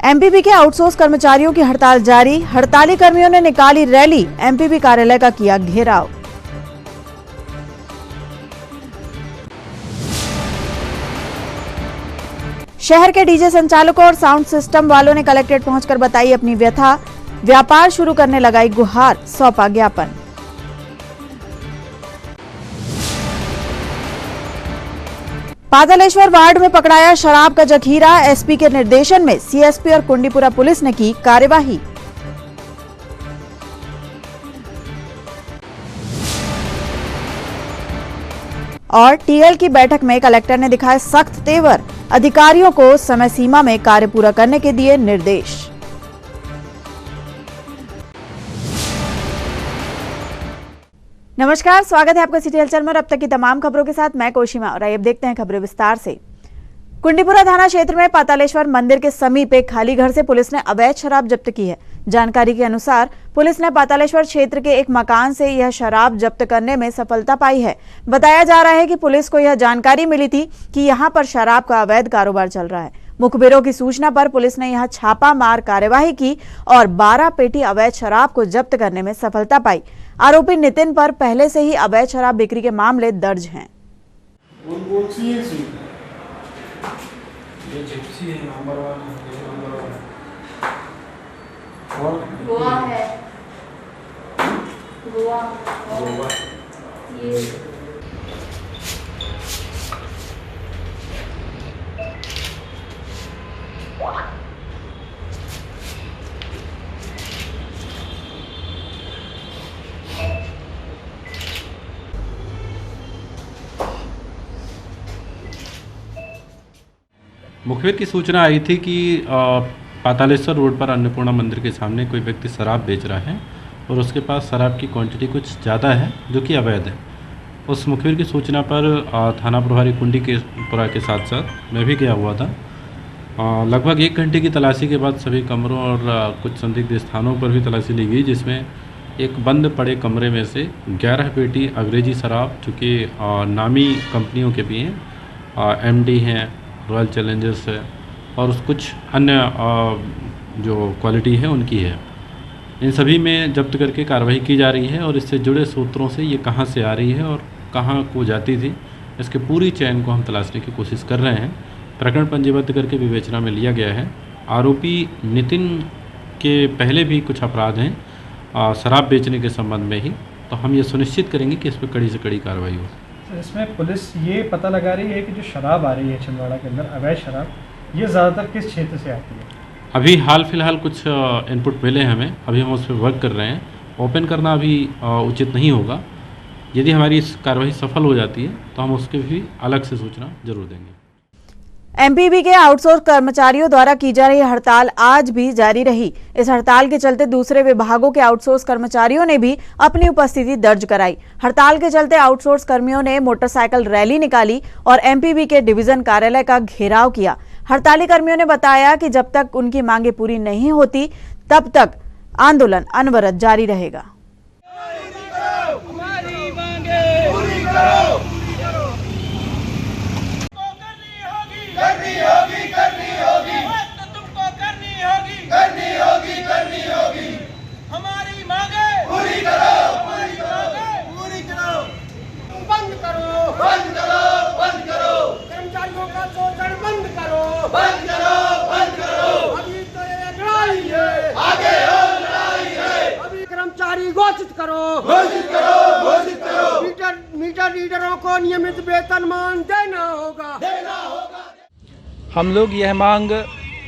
MPB के outsource कर्मचारियों की हड़ताल जारी। हड़ताली कर्मियों ने निकाली रैली, एमपीबी कार्यालय का किया घेराव। शहर के डीजे संचालकों और साउंड सिस्टम वालों ने कलेक्ट्रेट पहुंचकर बताई अपनी व्यथा। व्यापार शुरू करने लगाई गुहार, सौंपा ज्ञापन। पातालेश्वर वार्ड में पकड़ाया शराब का जखीरा। एसपी के निर्देशन में सीएसपी और कुंडीपुरा पुलिस ने की कार्यवाही। और टीएल की बैठक में कलेक्टर ने दिखाए सख्त तेवर, अधिकारियों को समय सीमा में कार्य पूरा करने के दिए निर्देश। नमस्कार, स्वागत है आपका सिटी हलचल में। अब तक की तमाम खबरों के साथ मैं कोशिमा और अब देखते हैं खबरें विस्तार से। कुंडीपुरा थाना क्षेत्र में पातालेश्वर मंदिर के समीप एक खाली घर से पुलिस ने अवैध शराब जब्त की है। जानकारी के अनुसार पुलिस ने पातालेश्वर क्षेत्र के एक मकान से यह शराब जब्त करने में सफलता पाई है। बताया जा रहा है कि पुलिस को यह जानकारी मिली थी कि यहां पर शराब का अवैध कारोबार चल रहा है। मुखबिरों की सूचना पर पुलिस ने यहां छापा मार कार्यवाही की और 12 पेटी अवैध शराब को जब्त करने में सफलता पाई। आरोपी नितिन पर पहले से ही अवैध शराब बिक्री के मामले दर्ज हैं। ये जिप्सी है, नंबर 1 गोवा है, गोवा ये मुखबिर की सूचना आई थी कि पातालेश्वर रोड पर अन्नपूर्णा मंदिर के सामने कोई व्यक्ति शराब बेच रहा है और उसके पास शराब की क्वांटिटी कुछ ज़्यादा है जो कि अवैध है। उस मुखबिर की सूचना पर थाना प्रभारी कुंडीपुरा के साथ साथ मैं भी गया हुआ था। लगभग 1 घंटे की तलाशी के बाद सभी कमरों और कुछ संदिग्ध स्थानों पर भी तलाशी ली गई, जिसमें एक बंद पड़े कमरे में से 11 पेटी अंग्रेजी शराब चूँकि नामी कंपनियों के भी हैं, एमडी हैं, रॉयल चैलेंजर्स है और कुछ अन्य जो क्वालिटी है उनकी है। इन सभी में जब्त करके कार्रवाई की जा रही है और इससे जुड़े सूत्रों से ये कहां से आ रही है और कहां को जाती थी, इसके पूरी चैन को हम तलाशने की कोशिश कर रहे हैं। प्रकरण पंजीबद्ध करके विवेचना में लिया गया है। आरोपी नितिन के पहले भी कुछ अपराध हैं शराब बेचने के संबंध में ही, तो हम ये सुनिश्चित करेंगे कि इस पर कड़ी से कड़ी कार्रवाई हो। इसमें पुलिस ये पता लगा रही है कि जो शराब आ रही है छिंदवाड़ा के अंदर, अवैध शराब, ये ज़्यादातर किस क्षेत्र से आती है? अभी हाल फिलहाल कुछ इनपुट मिले हैं हमें, अभी हम उस पर वर्क कर रहे हैं। ओपन करना अभी उचित नहीं होगा। यदि हमारी इस कार्रवाई सफल हो जाती है तो हम उसके भी अलग से सूचना जरूर देंगे। एमपीबी के आउटसोर्स कर्मचारियों द्वारा की जा रही हड़ताल आज भी जारी रही। इस हड़ताल के चलते दूसरे विभागों के आउटसोर्स कर्मचारियों ने भी अपनी उपस्थिति दर्ज कराई। हड़ताल के चलते आउटसोर्स कर्मियों ने मोटरसाइकिल रैली निकाली और एमपीबी के डिवीजन कार्यालय का घेराव किया। हड़ताली कर्मियों ने बताया कि जब तक उनकी मांगे पूरी नहीं होती तब तक आंदोलन अनवरत जारी रहेगा। हमारी मांगे पूरी करो, पूरी करो, पूरी करो। बंद करो, बंद करो, बंद करो। कर्मचारियों का शोषण बंद करो, बंद करो, बंद करो। अभी तो ये लड़ाई है, आगे और लड़ाई है। अभी कर्मचारी घोषित करो, घोषित करो, घोषित करो। मीटर रीडरों को नियमित वेतनमान देना होगा, देना होगा। हम लोग यह मांग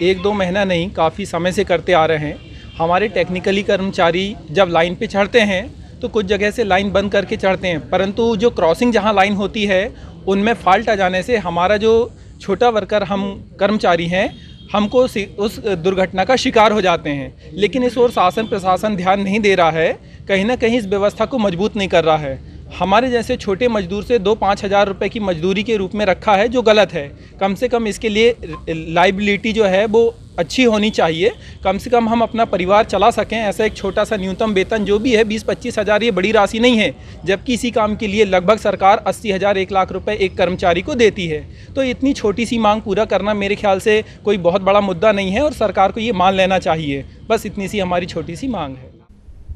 1-2 महीना नहीं, काफ़ी समय से करते आ रहे हैं। हमारे टेक्निकली कर्मचारी जब लाइन पे चढ़ते हैं तो कुछ जगह से लाइन बंद करके चढ़ते हैं, परंतु जो क्रॉसिंग जहां लाइन होती है उनमें फॉल्ट आ जाने से हमारा जो छोटा वर्कर हम कर्मचारी हैं हमको उस दुर्घटना का शिकार हो जाते हैं। लेकिन इस ओर शासन प्रशासन ध्यान नहीं दे रहा है, कहीं ना कहीं इस व्यवस्था को मजबूत नहीं कर रहा है। हमारे जैसे छोटे मजदूर से 2-5 हज़ार रुपये की मजदूरी के रूप में रखा है, जो गलत है। कम से कम इसके लिए लाइबिलिटी जो है वो अच्छी होनी चाहिए, कम से कम हम अपना परिवार चला सकें। ऐसा एक छोटा सा न्यूनतम वेतन जो भी है 20-25 हज़ार, ये बड़ी राशि नहीं है, जबकि इसी काम के लिए लगभग सरकार 80 हज़ार 1 लाख रुपए एक कर्मचारी को देती है। तो इतनी छोटी सी मांग पूरा करना मेरे ख्याल से कोई बहुत बड़ा मुद्दा नहीं है और सरकार को ये मान लेना चाहिए। बस इतनी सी हमारी छोटी सी मांग है।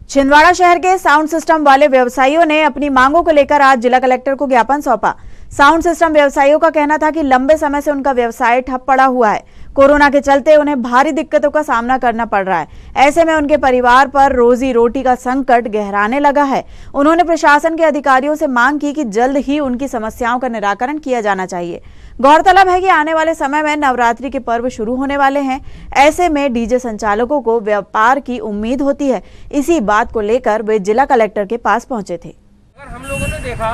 छिंदवाड़ा शहर के साउंड सिस्टम वाले व्यवसायियों ने अपनी मांगों को लेकर आज जिला कलेक्टर को ज्ञापन सौंपा। साउंड सिस्टम व्यवसायियों का कहना था कि लंबे समय से उनका व्यवसाय ठप पड़ा हुआ है। कोरोना के चलते उन्हें भारी दिक्कतों का सामना करना पड़ रहा है। ऐसे में उनके परिवार पर रोजी रोटी का संकट गहराने लगा है। उन्होंने प्रशासन के अधिकारियों से मांग की कि जल्द ही उनकी समस्याओं का निराकरण किया जाना चाहिए। गौरतलब है कि आने वाले समय में नवरात्रि के पर्व शुरू होने वाले हैं। ऐसे में डीजे संचालकों को व्यापार की उम्मीद होती है। इसी बात को लेकर वे जिला कलेक्टर के पास पहुंचे थे। अगर हम लोगों ने देखा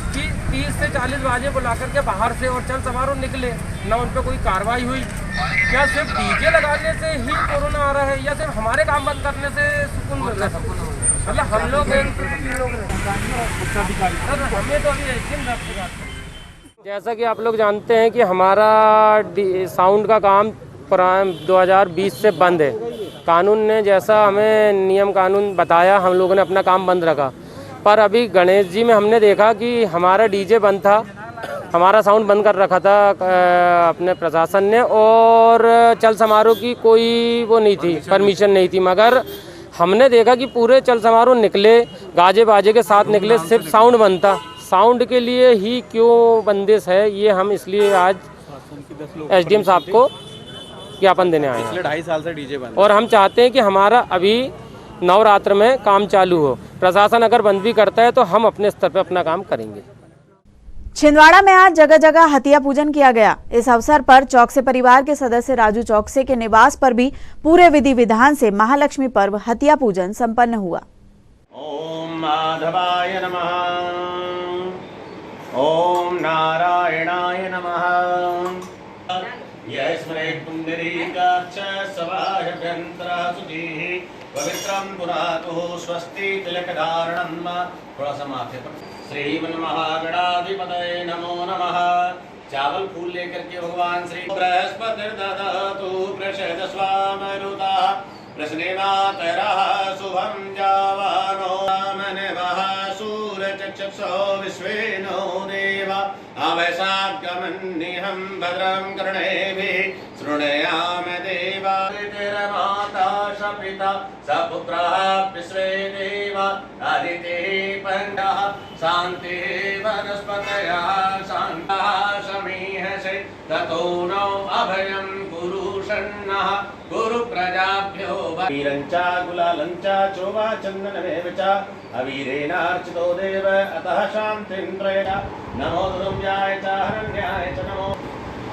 कि 30 से 40 बाजे बुला करके बाहर से और चल समारोह निकले, ना उन पर कोई कार्रवाई हुई। क्या सिर्फ डीजे लगाने से ही कोरोना आ रहा है या सिर्फ हमारे काम बंद करने से सुकून मिल रहा है? मतलब हम लोग हमें तो अभी जैसा कि आप लोग जानते हैं कि हमारा साउंड का काम 2020 से बंद है। कानून ने जैसा हमें नियम कानून बताया, हम लोगों ने अपना काम बंद रखा। पर अभी गणेश जी में हमने देखा कि हमारा डीजे बंद था, हमारा साउंड बंद कर रखा था अपने प्रशासन ने, और चल समारोह की कोई वो नहीं थी, परमिशन नहीं थी। मगर हमने देखा कि पूरे चल समारोह निकले, गाजे बाजे के साथ निकले, सिर्फ साउंड बंद था। साउंड के लिए ही क्यों बंदिश है, ये हम इसलिए आज एसडीएम साहब को ज्ञापन देने आए हैं। पिछले 2.5 साल से डीजे बंद, और हम चाहते हैं कि हमारा अभी नवरात्र में काम चालू हो। प्रशासन अगर बंद भी करता है तो हम अपने स्तर पर अपना काम करेंगे। छिंदवाड़ा में आज जगह जगह हथिया पूजन किया गया। इस अवसर पर चौकसे परिवार के सदस्य राजू चौकसे के निवास पर भी पूरे विधि विधान से महालक्ष्मी पर्व हथिया पूजन संपन्न हुआ। ओम माधवाय नमः, ओम नारायणाय नमः। यह स्मरेत् पुण्डरीकाक्ष सभाभ्यन्तरः शुचिः पवित्रं पुरातुः स्वस्ति तिलकधारणं थोड़ा सा माथे पर। श्रीमन्महागणाधिपतये नमो नमः। चावल फूल लेकर के भगवान श्री बृहस्पति ददातु प्रषदस्वामरुतः प्रश्नेनातरः शुभं जावानो मनवः सूरचक्षुषो विश्वेनो देवा अवैसागमन्निहं भद्रं कर्णेभिः शृणुयाम देवा। माता सपिता सपुत्रः विश्वे देवा आदित्यः पञ्चः शान्तिः वनस्पतयः शान्तः समीहसे ततो नो अभयं कुरु शन्नः गुरु प्रजाभ्यो वीरञ्चा गुलालञ्चा चोवा चन्दनमेव च अवीरेणार्चितो देव अतः शान्तिं प्रयत। नमो दुर्गाय च हरण्याय च नमो।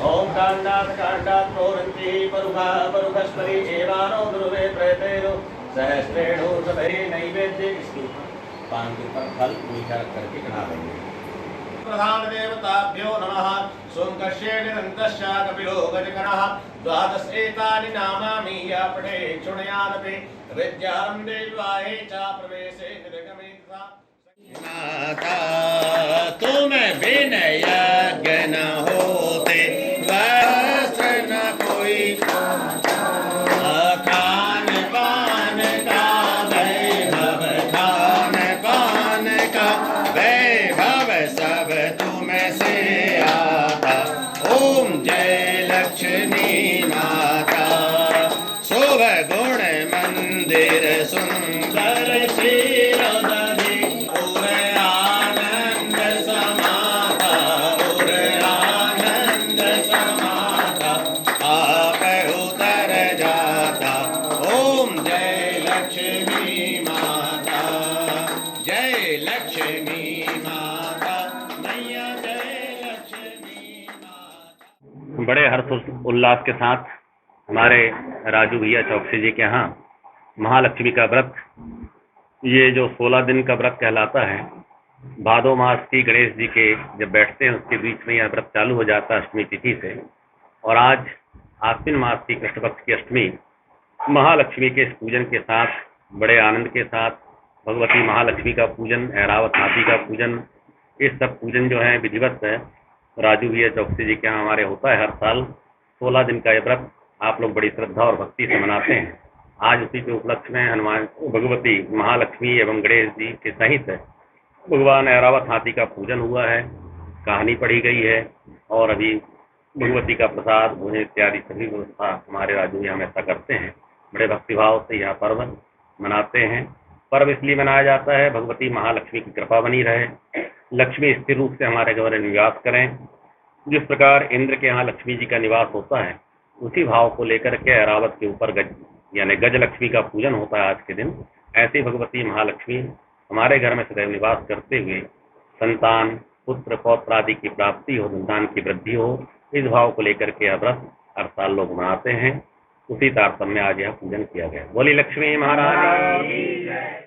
ओम कांडात कांडात प्रोरन्ति परुखा परुखस्परि एवानो दुर्वे प्रयतेनो सहस्रेणो सभे नैवेद्य। इसके पान के ऊपर फल मीठा करके चढ़ा देंगे। प्रधान देवताभ्यो नमः। सोमकस्य निरन्तस्य कपिलो गजकर्णः द्वादश एतानि नामानि या पठे शृणुयादपि विद्यारम्भे विवाहे च प्रवेशे निर्गमे तथा। माता तुम्हें विनय ज्ञान होते वस्त्र न कोई खान पान का वैभव, खान पान का वैभव सब तुम्हें से आता। ओम जय लक्ष्मी माता। शुभ गुण मंदिर सुंदर क्षीरोदरी बड़े हर्ष उल्लास के साथ हमारे राजू भैया चौकसी जी के यहाँ महालक्ष्मी का व्रत, ये जो 16 दिन का व्रत कहलाता है, भादो मास की गणेश जी के जब बैठते हैं उसके बीच में यह व्रत चालू हो जाता है अष्टमी तिथि से। और आज आश्विन मास की कृष्ण पक्ष की अष्टमी महालक्ष्मी के इस पूजन के साथ बड़े आनंद के साथ भगवती महालक्ष्मी का पूजन, ऐरावत हाथी का पूजन, ये सब पूजन जो है विधिवत है राजू भैया चौकसी जी के यहाँ हमारे होता है हर साल। 16 दिन का ये व्रत आप लोग बड़ी श्रद्धा और भक्ति से मनाते हैं। आज उसी के उपलक्ष्य में हनुमान भगवती महालक्ष्मी एवं गणेश जी के सहित भगवान ऐरावत हाथी का पूजन हुआ है, कहानी पढ़ी गई है और अभी भगवती का प्रसाद भोजन इत्यादि सभी व्यवस्था हमारे राजू भैया हमेशा करते हैं। बड़े भक्तिभाव से यह पर्व मनाते हैं। पर्व इसलिए मनाया जाता है भगवती महालक्ष्मी की कृपा बनी रहे, लक्ष्मी स्थिर रूप से हमारे घर में निवास करें। जिस प्रकार इंद्र के यहाँ लक्ष्मी जी का निवास होता है, उसी भाव को लेकर के ऐरावत के ऊपर गज यानी गज लक्ष्मी का पूजन होता है आज के दिन। ऐसे भगवती महालक्ष्मी हमारे घर में सदैव निवास करते हुए संतान, पुत्र, पौत्र आदि की प्राप्ति हो, संतान की वृद्धि हो, इस भाव को लेकर के यह व्रत हर साल लोग मनाते हैं। उसी तारतम्य आज यह पूजन किया गया। बोली लक्ष्मी महाराज की जय।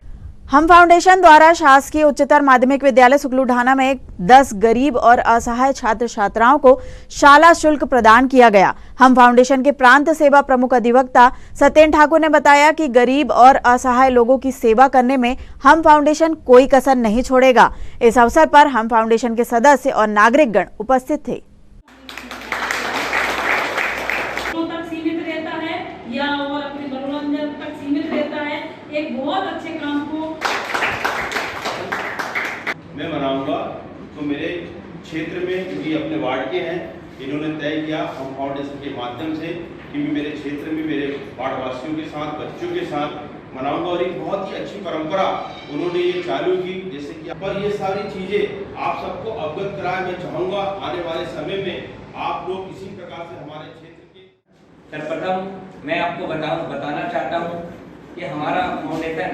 हम फाउंडेशन द्वारा शासकीय उच्चतर माध्यमिक विद्यालय सुकलूढाना में 10 गरीब और असहाय छात्र छात्राओं को शाला शुल्क प्रदान किया गया। हम फाउंडेशन के प्रांत सेवा प्रमुख अधिवक्ता सत्येन ठाकुर ने बताया कि गरीब और असहाय लोगों की सेवा करने में हम फाउंडेशन कोई कसर नहीं छोड़ेगा। इस अवसर पर हम फाउंडेशन के सदस्य और नागरिकगण उपस्थित थे। सीमित रहता है या और अपने मनोरंजन तक सीमित रहता है, एक बहुत अच्छे काम को मैं मनाऊंगा। तो मेरे क्षेत्र में क्योंकि अपने वार्ड के हैं, इन्होंने तय किया हम फाउंडेशन के माध्यम से कि मैं मेरे क्षेत्र में मेरे वार्ड वासियों के साथ, बच्चों के साथ मनाऊंगा। और एक बहुत ही अच्छी परंपरा उन्होंने ये चालू की, जैसे कि पर ये सारी चीजें आप सबको अवगत कराए। मैं चाहूँगा आने वाले समय में आप लोग इसी प्रकार से हमारे क्षेत्र के सर्वप्रथम मैं आपको बताना चाहता हूँ कि हमारा फाउंडेशन,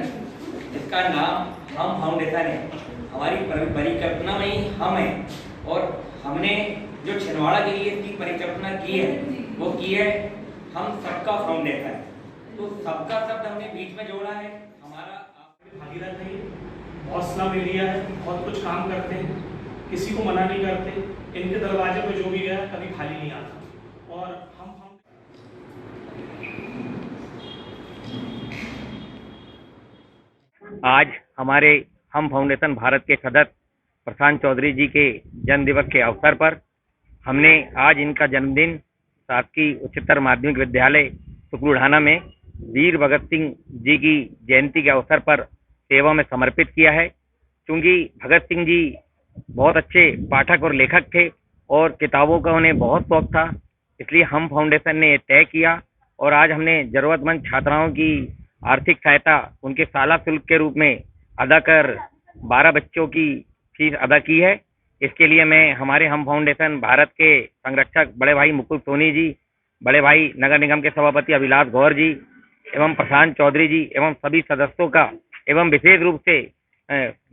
इसका नाम हम फाउंडेशन है, हमारी परिकल्पना में ही हम हैं और हमने जो छिंदवाड़ा के लिए इसकी परिकल्पना की है वो की है हम सबका फाउंडेशन। तो सबका शब्द हमने बीच में जोड़ा है। हमारा भागीदार नहीं, हौसला में लिया है, बहुत कुछ काम करते हैं, किसी को मना नहीं करते। इनके दरवाजे पे जो भी गया कभी खाली नहीं आता। और हम आज हमारे हम फाउंडेशन भारत के सदस्य प्रशांत चौधरी जी के जन्म दिवस के अवसर पर हमने आज इनका जन्मदिन शासकीय उच्चतर माध्यमिक विद्यालय सुकलूढाना में वीर भगत सिंह जी की जयंती के अवसर पर सेवा में समर्पित किया है। क्योंकि भगत सिंह जी बहुत अच्छे पाठक और लेखक थे और किताबों का उन्हें बहुत शौक था, इसलिए हम फाउंडेशन ने तय किया और आज हमने जरूरतमंद छात्राओं की आर्थिक सहायता उनके शाला शुल्क के रूप में अदा कर 12 बच्चों की फीस अदा की है। इसके लिए मैं हमारे हम फाउंडेशन भारत के संरक्षक बड़े भाई मुकुल सोनी जी, बड़े भाई नगर निगम के सभापति अभिलाष गौर जी एवं प्रशांत चौधरी जी एवं सभी सदस्यों का एवं विशेष रूप से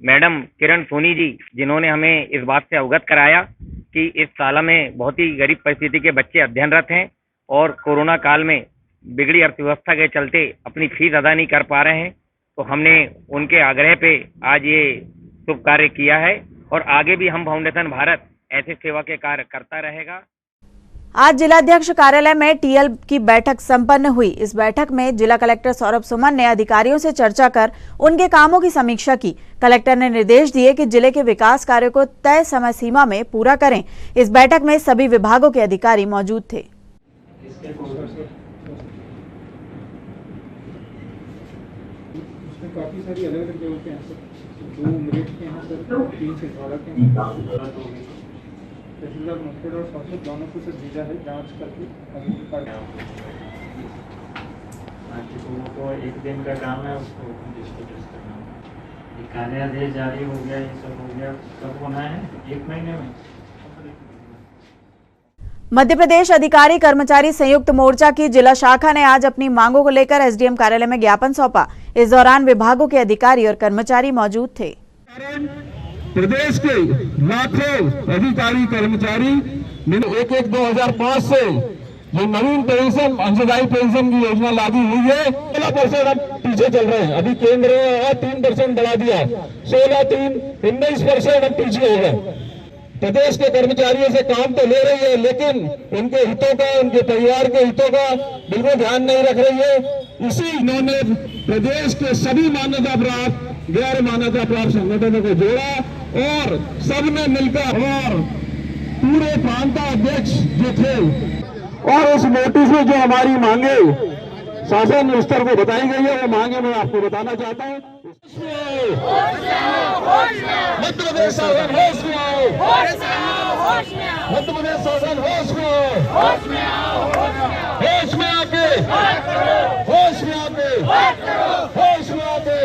मैडम किरण सोनी जी, जिन्होंने हमें इस बात से अवगत कराया कि इस शाला में बहुत ही गरीब परिस्थिति के बच्चे अध्ययनरत हैं और कोरोना काल में बिगड़ी अर्थव्यवस्था के चलते अपनी फीस अदा नहीं कर पा रहे हैं। तो हमने उनके आग्रह पे आज ये शुभ कार्य किया है और आगे भी हम फाउंडेशन भारत ऐसे सेवा के कार्य करता रहेगा। आज जिलाध्यक्ष कार्यालय में टीएल की बैठक संपन्न हुई। इस बैठक में जिला कलेक्टर सौरभ सुमन ने अधिकारियों से चर्चा कर उनके कामों की समीक्षा की। कलेक्टर ने निर्देश दिए कि जिले के विकास कार्यों को तय समय सीमा में पूरा करें। इस बैठक में सभी विभागों के अधिकारी मौजूद थे। काफी सारी अलग अलग जगह के हैं सर, 2 मिनट के हैं सर, 3 छिंदवाड़ा के हैं। तहसीलदार मुफ्त और शासक दोनों को सर भेजा है जांच करके को 1 दिन का काम है, उसको डिस्कस करना है। कार्यादेश जारी हो गया, ये सब हो गया, कब होना है? 1 महीने में। मध्य प्रदेश अधिकारी कर्मचारी संयुक्त मोर्चा की जिला शाखा ने आज अपनी मांगों को लेकर एसडीएम कार्यालय में ज्ञापन सौंपा। इस दौरान विभागों के अधिकारी और कर्मचारी मौजूद थे। प्रदेश के लाखों अधिकारी कर्मचारी 1/1/2005 से जो नवीन पेंशन अंशदायी पेंशन की योजना लागू हुई है, 16% अब पीछे चल रहे हैं। अभी केंद्र ने 3% बढ़ा दिया, 16 3 19% अब पीछे हो गए। प्रदेश के कर्मचारियों से काम तो ले रही है, लेकिन उनके हितों का, उनके परिवार के हितों का बिल्कुल ध्यान नहीं रख रही है। इसी इन्होंने प्रदेश के सभी मान्यता प्राप्त, गैर मान्यता प्राप्त संगठनों को जोड़ा और सबने मिलकर, और पूरे प्रांताध्यक्ष जो थे, और उस नोटिस में जो हमारी मांगे शासन स्तर को बताई गई है, वो मांगे मैं आपको बताना चाहता हूँ। मध्य प्रदेश शासन होश में आओ, मध्य प्रदेश शासन होश में आओ, होश में आके, होश में आके, होश में आके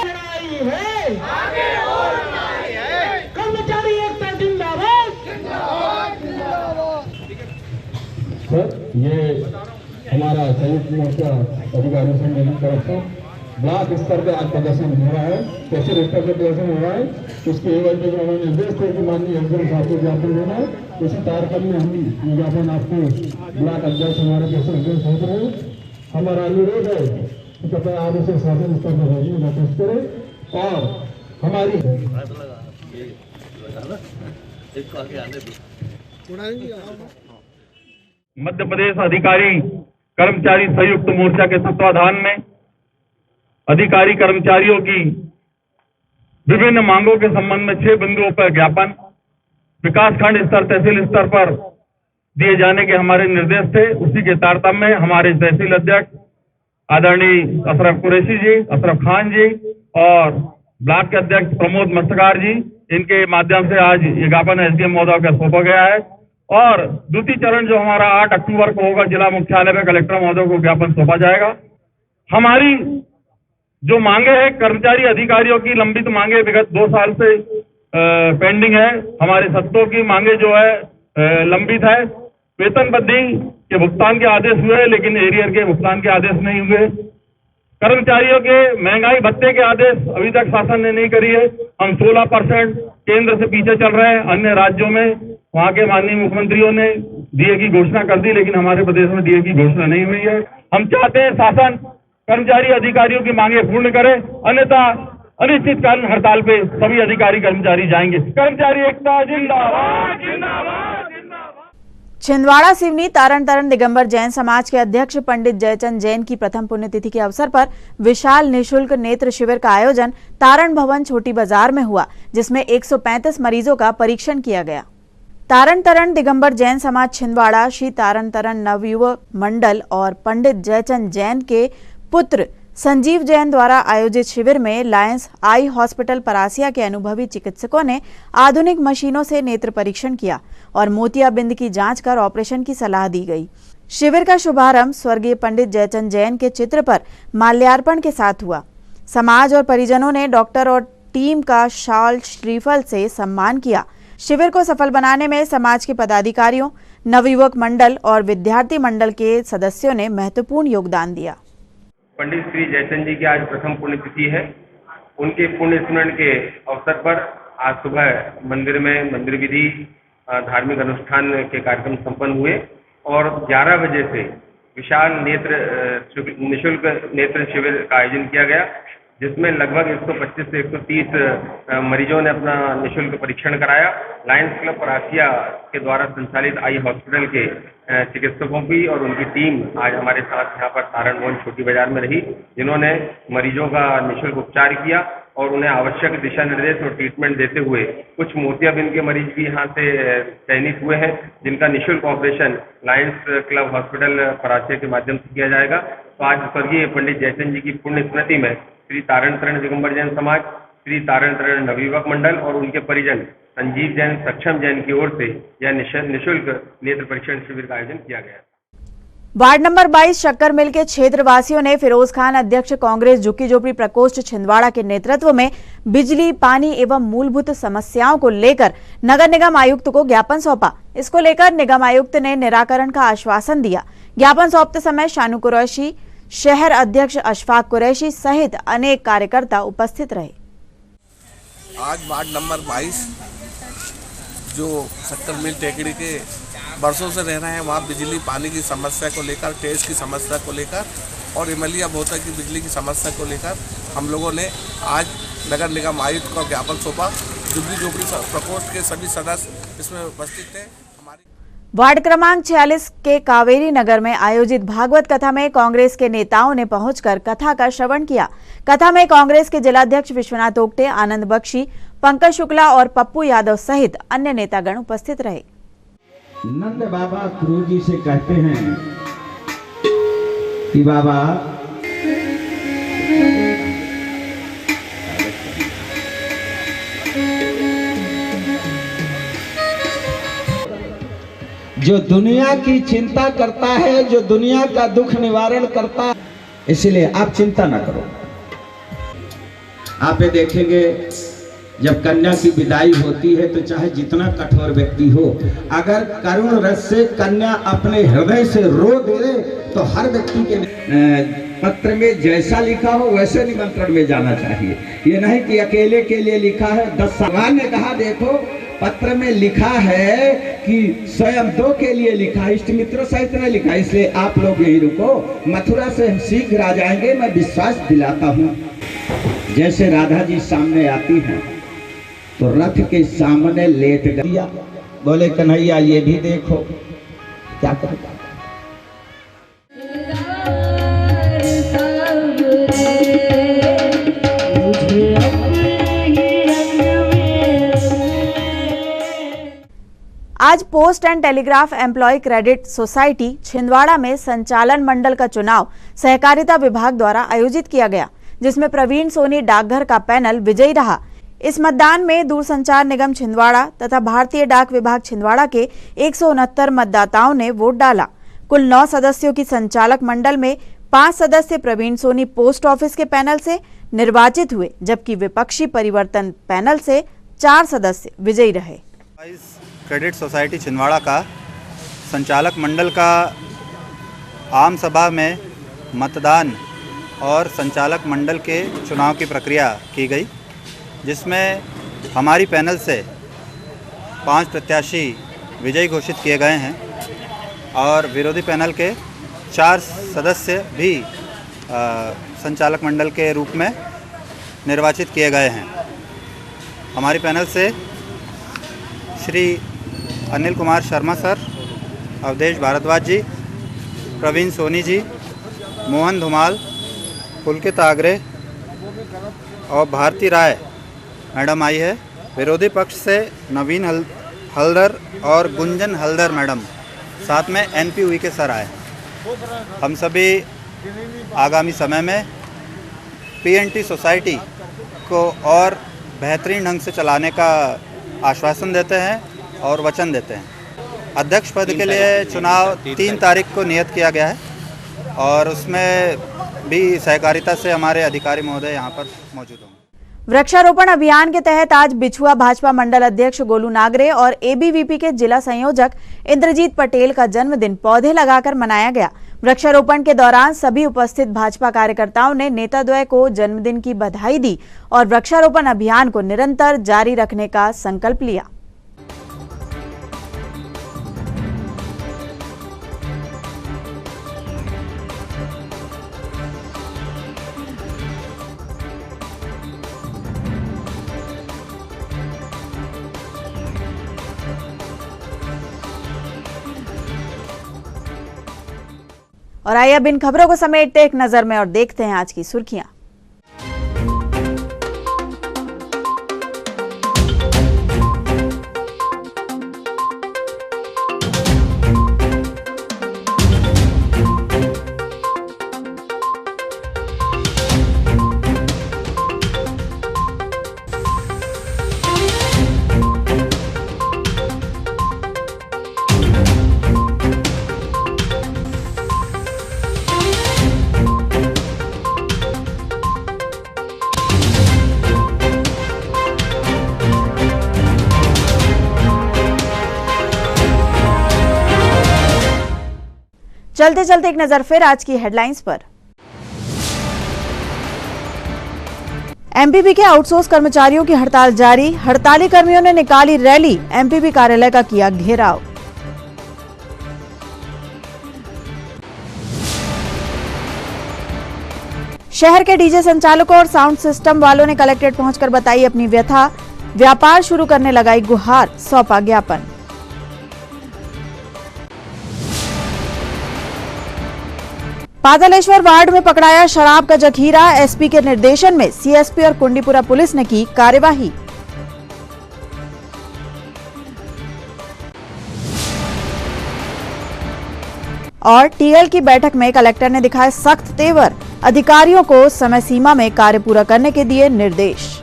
लड़ाई है, कर्मचारी एकता जिंदाबाद। सर, ये हमारा संयुक्त मोर्चा अधिकारी संघ की तरफ से ब्लॉक स्तर पर आज प्रदर्शन हो रहा है, तहसील स्तर पर प्रदर्शन हो रहा है। उसके एवज में जो हमें निर्देश थे कि माननीय एसडीएम साहब को ज्ञापन देना है, उसी तारतम्य में हम ज्ञापन आपको ब्लॉक अध्यक्ष हमारे तहसील भेज रहे हैं। हमारा अनुरोध है कि कृपया आप इसे शासन स्तर पर भेजने का कोशिश करें और हमारी मध्य प्रदेश अधिकारी कर्मचारी संयुक्त मोर्चा के तत्वाधान में अधिकारी कर्मचारियों की विभिन्न मांगों के संबंध में 6 बिंदुओं पर ज्ञापन विकास खंड स्तर, तहसील स्तर पर दिए जाने के हमारे निर्देश थे। उसी के तारतम्य में हमारे तहसील अध्यक्ष आदरणीय अशरफ कुरैशी जी, अशरफ खान जी और ब्लॉक के अध्यक्ष प्रमोद मस्तकार जी, इनके माध्यम से आज ये ज्ञापन एसडीएम महोदय का सौंपा गया है। और द्वितीय चरण जो हमारा 8 अक्टूबर को होगा, जिला मुख्यालय में कलेक्टर महोदय को ज्ञापन सौंपा जाएगा। हमारी जो मांगे हैं कर्मचारी अधिकारियों की लंबित मांगे विगत 2 साल से पेंडिंग है। हमारे सत्तों की मांगे जो है लंबित है। वेतन वृद्धि के भुगतान के आदेश हुए, लेकिन एरियर के भुगतान के आदेश नहीं हुए। कर्मचारियों के महंगाई भत्ते के आदेश अभी तक शासन ने नहीं करी है। हम 16% केंद्र से पीछे चल रहे हैं। अन्य राज्यों में वहां के माननीय मुख्यमंत्रियों ने डीए की घोषणा कर दी, लेकिन हमारे प्रदेश में डीए की घोषणा नहीं हुई है। हम चाहते हैं शासन कर्मचारी अधिकारियों की मांगे पूर्ण करे, अन्यथा अनिश्चितकालीन हड़ताल पे सभी अधिकारी कर्मचारी जाएंगे। कर्मचारी एकता जिंदाबाद, जिंदाबाद, जिंदाबाद। छिंदवाड़ा सिवनी तारण तारण दिगंबर जैन समाज के अध्यक्ष पंडित जयचंद जैन की प्रथम पुण्यतिथि के अवसर पर विशाल निशुल्क नेत्र शिविर का आयोजन तारण भवन छोटी बाजार में हुआ, जिसमें 135 मरीजों का परीक्षण किया गया। तारण तारण दिगंबर जैन समाज छिंदवाड़ा श्री तारण तारण नवयुवक मंडल और पंडित जयचंद जैन के पुत्र संजीव जैन द्वारा आयोजित शिविर में लायंस आई हॉस्पिटल परासिया के अनुभवी चिकित्सकों ने आधुनिक मशीनों से नेत्र परीक्षण किया और मोतियाबिंद की जांच कर ऑपरेशन की सलाह दी गई। शिविर का शुभारंभ स्वर्गीय पंडित जयचंद जैन के चित्र पर माल्यार्पण के साथ हुआ। समाज और परिजनों ने डॉक्टर और टीम का शाल श्रीफल से सम्मान किया। शिविर को सफल बनाने में समाज के पदाधिकारियों, नवयुवक मंडल और विद्यार्थी मंडल के सदस्यों ने महत्वपूर्ण योगदान दिया। पंडित श्री जयचंद जी की आज प्रथम पुण्यतिथि है। उनके पुण्य स्मरण के अवसर पर आज सुबह मंदिर में मंदिर विधि धार्मिक अनुष्ठान के कार्यक्रम संपन्न हुए और 11 बजे से विशाल निःशुल्क नेत्र शिविर का आयोजन किया गया, जिसमें लगभग 125 से 130 मरीजों ने अपना निःशुल्क परीक्षण कराया। लायंस क्लब परासिया के द्वारा संचालित आई हॉस्पिटल के चिकित्सकों की और उनकी टीम आज हमारे साथ यहाँ पर तारण भवन छोटी बाजार में रही, जिन्होंने मरीजों का निःशुल्क उपचार किया और उन्हें आवश्यक दिशा निर्देश और ट्रीटमेंट देते हुए कुछ मोतियाबिंद के मरीज भी यहाँ से चयनित हुए हैं, जिनका निःशुल्क operation Lions club hospital Parasia के माध्यम से किया जाएगा। तो आज स्वर्गीय पंडित जयचंद जी की पुण्य स्मृति में श्री तारण तारण दिगंबर जैन समाज, श्री तारण तारण नवयुवक मंडल और उनके परिजन संजीव जैन, सक्षम जैन की ओर से यह निःशुल्क नेत्र परीक्षण शिविर का आयोजन किया गया। वार्ड नंबर 22 शक्कर मिल के क्षेत्रवासियों ने फिरोज खान अध्यक्ष कांग्रेस झुग्गी झोपड़ी प्रकोष्ठ छिंदवाड़ा के नेतृत्व में बिजली, पानी एवं मूलभूत समस्याओं को लेकर नगर निगम आयुक्त को ज्ञापन सौंपा। इसको लेकर निगम आयुक्त ने निराकरण का आश्वासन दिया। ज्ञापन सौंपते समय शानू कुरैशी, शहर अध्यक्ष अशफाक कुरैशी सहित अनेक कार्यकर्ता उपस्थित रहे। आज वार्ड नंबर 22 जो शक्कर मिल टेकड़ी के बरसों से रह रहे हैं, वहाँ बिजली पानी की समस्या को लेकर, टेस्ट की समस्या को लेकर और इमलिया बोता की बिजली की समस्या को लेकर हम लोगों ने आज नगर निगम आयुक्त को ज्ञापन सौंपा झुग्गी झोपड़ी प्रकोष्ठ के सभी सदस्य इसमें उपस्थित थे। वार्ड क्रमांक 46 के कावेरी नगर में आयोजित भागवत कथा में कांग्रेस के नेताओं ने पहुंचकर कथा का श्रवण किया। कथा में कांग्रेस के जिलाध्यक्ष विश्वनाथ ओक्टे, आनंद बख्शी, पंकज शुक्ला और पप्पू यादव सहित अन्य नेतागण उपस्थित रहे। नंद बाबा गुरु जी से कहते हैं कि बाबा जो दुनिया की चिंता करता है, जो दुनिया का दुख निवारण करता है, इसलिए आप चिंता ना करो। आप ये देखेंगे जब कन्या की विदाई होती है तो चाहे जितना कठोर व्यक्ति हो, अगर करुण रस से कन्या अपने हृदय से रो दे तो हर व्यक्ति के पत्र में जैसा लिखा हो वैसे निमंत्रण में जाना चाहिए। ये नहीं कि अकेले के लिए लिखा है 10 भगवान ने कहा देखो पत्र में लिखा है कि स्वयं 2 के लिए लिखा, इष्ट मित्रों सहित नहीं लिखा, इसलिए आप लोग यही रुको, मथुरा से हम शीघ्र आ जाएंगे, मैं विश्वास दिलाता हूँ। जैसे राधा जी सामने आती हैं तो रथ के सामने लेट गया, बोले कन्हैया ये भी देखो, क्या करता आज post and telegraph employ credit society Chhindwara में संचालन मंडल का चुनाव सहकारिता विभाग द्वारा आयोजित किया गया, जिसमें प्रवीण सोनी डाकघर का पैनल विजयी रहा। इस मतदान में दूरसंचार निगम छिंदवाड़ा तथा भारतीय डाक विभाग छिंदवाड़ा के 169 मतदाताओं ने वोट डाला। कुल 9 सदस्यों की संचालक मंडल में 5 सदस्य प्रवीण सोनी पोस्ट ऑफिस के पैनल से निर्वाचित हुए, जबकि विपक्षी परिवर्तन पैनल से 4 सदस्य विजयी रहे। क्रेडिट सोसाइटी छिंदवाड़ा का संचालक मंडल का आम सभा में मतदान और संचालक मंडल के चुनाव की प्रक्रिया की गई, जिसमें हमारी पैनल से 5 प्रत्याशी विजयी घोषित किए गए हैं और विरोधी पैनल के 4 सदस्य भी संचालक मंडल के रूप में निर्वाचित किए गए हैं। हमारी पैनल से श्री अनिल कुमार शर्मा सर, अवधेश भारद्वाज जी, प्रवीण सोनी जी, मोहन धुमाल, पुलकित आगरे और भारती राय मैडम आई है। विरोधी पक्ष से नवीन हल्दर और गुंजन हल्दर मैडम, साथ में NPUI के सर आए। हम सभी आगामी समय में PNT सोसाइटी को और बेहतरीन ढंग से चलाने का आश्वासन देते हैं और वचन देते हैं। अध्यक्ष पद के लिए चुनाव 3 तारीख को नियत किया गया है और उसमें भी सहकारिता से हमारे अधिकारी महोदय यहाँ पर मौजूद होंगे। वृक्षारोपण अभियान के तहत आज बिछुआ भाजपा मंडल अध्यक्ष गोलू नागरे और ABVP के जिला संयोजक इंद्रजीत पटेल का जन्मदिन पौधे लगाकर मनाया गया। वृक्षारोपण के दौरान सभी उपस्थित भाजपा कार्यकर्ताओं ने नेताद्वय को जन्मदिन की बधाई दी और वृक्षारोपण अभियान को निरंतर जारी रखने का संकल्प लिया। और आइए अब इन खबरों को समेटते एक नजर में और देखते हैं आज की सुर्खियां। चलते चलते एक नजर फिर आज की हेडलाइंस पर। एमपीबी के आउटसोर्स कर्मचारियों की हड़ताल जारी, हड़ताली कर्मियों ने निकाली रैली, एमपीबी कार्यालय का किया घेराव। शहर के डीजे संचालकों और साउंड सिस्टम वालों ने कलेक्ट्रेट पहुंचकर बताई अपनी व्यथा, व्यापार शुरू करने लगाई गुहार, सौंपा ज्ञापन। पातालेश्वर वार्ड में पकड़ाया शराब का जखीरा, एसपी के निर्देशन में सीएसपी और कुंडीपुरा पुलिस ने की कार्यवाही। और टीएल की बैठक में कलेक्टर ने दिखाए सख्त तेवर, अधिकारियों को समय सीमा में कार्य पूरा करने के दिए निर्देश।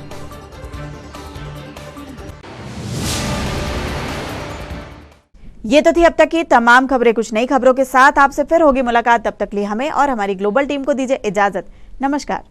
ये तो थी अब तक की तमाम खबरें। कुछ नई खबरों के साथ आपसे फिर होगी मुलाकात। तब तक लिए हमें और हमारी ग्लोबल टीम को दीजिए इजाजत। नमस्कार।